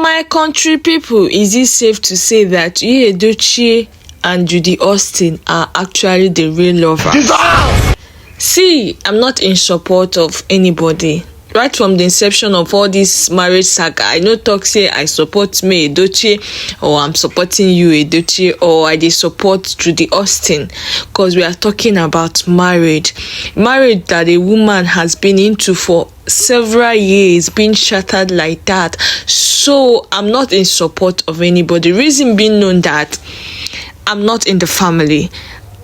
My country people, is it safe to say that Yul Edochie and Judy Austin are actually the real lovers? See, I'm not in support of anybody. Right from the inception of all this marriage saga, I no talk say I support May Edochie or I'm supporting Yul Edochie or I dey support Judy Austin, because we are talking about marriage that a woman has been into for several years, being shattered like that. So I'm not in support of anybody. Reason being known that I'm not in the family.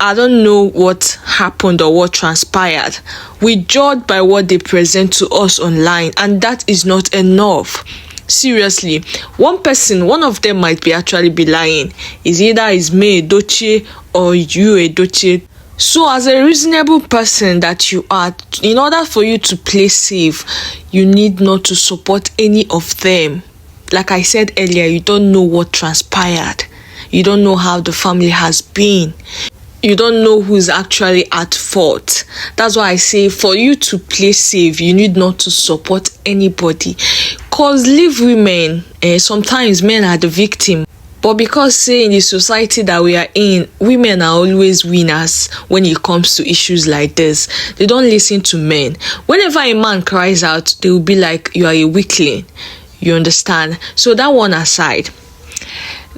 I don't know what happened or what transpired. We judge by what they present to us online, and that is not enough. Seriously, one of them might be actually be lying. Is either is May Edochie or Yul Edochie. So as a reasonable person that you are, in order for you to play safe, you need not to support any of them. Like I said earlier, you don't know what transpired. You don't know how the family has been. You don't know who's actually at fault. That's why I say for you to play safe, you need not to support anybody. Cause leave women, sometimes men are the victim. But because say in the society that we are in, women are always winners when it comes to issues like this. They don't listen to men. Whenever a man cries out, they will be like, you are a weakling. You understand? So that one aside.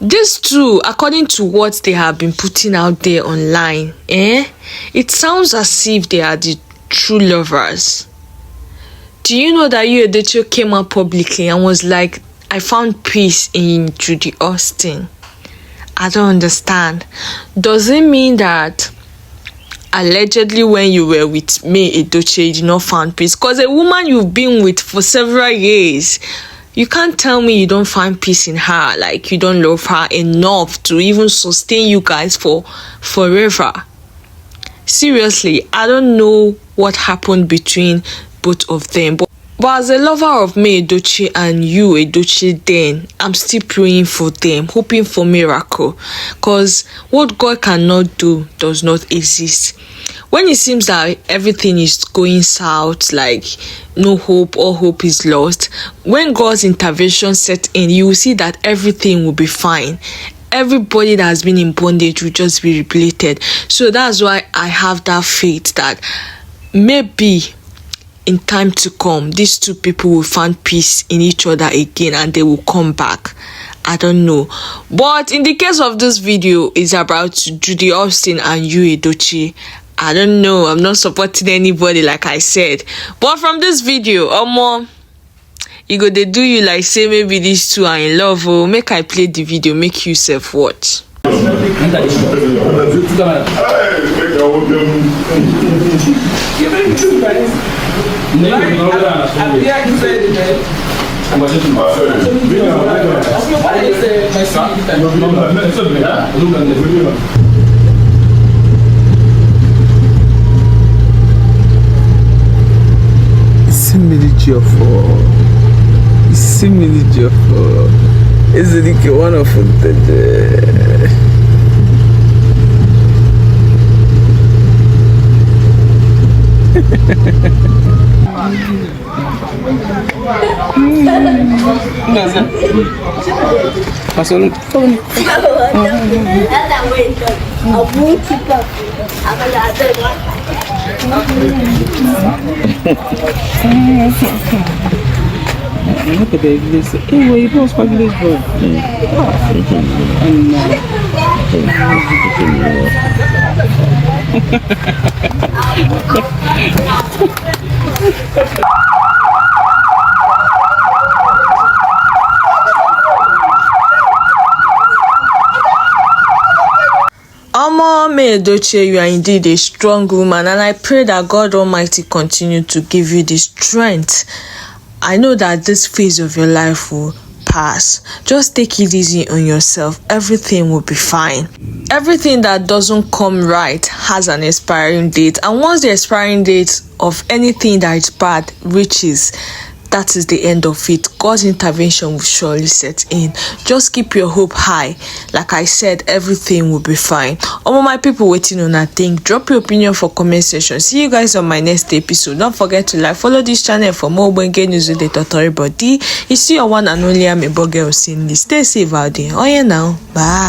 These two, according to what they have been putting out there online, it sounds as if they are the true lovers. Do you know that Yul Edochie came out publicly and was like, I found peace in Judy Austin? I don't understand. Does it mean that allegedly when you were with May Edochie, you did not find peace? Because a woman you've been with for several years, you can't tell me you don't find peace in her, like you don't love her enough to even sustain you guys for forever. Seriously, I don't know what happened between both of them. But as a lover of May Edochie and Yul Edochie, then I'm still praying for them, hoping for miracle. Because what God cannot do does not exist. When it seems that everything is going south, like no hope, all hope is lost, when God's intervention sets in, you will see that everything will be fine. Everybody that has been in bondage will just be liberated. So that's why I have that faith that maybe in time to come, these two people will find peace in each other again and they will come back. I don't know. But in the case of this video, it's about Judy Austin and Yul Edochie. I don't know. I'm not supporting anybody, like I said. But from this video, you go they do you like say maybe these two are in love. Or make I play the video, make you self watch. Ezedike one of the look at the English. Hey, wait, you post English, bro. May Edochie, you are indeed a strong woman, and I pray that God Almighty continue to give you the strength. I know that this phase of your life will pass. Just take it easy on yourself. Everything will be fine. Everything that doesn't come right has an expiring date, and once the expiring date of anything that is bad reaches, that is the end of it. God's intervention will surely set in. Just keep your hope high. Like I said, everything will be fine. All my people waiting on that thing, drop your opinion for comment section. See you guys on my next episode. Don't forget to like, follow this channel for more Benge news with the tutorial body. You see your one and only May Edochie. Stay safe out there. Oh yeah, now bye.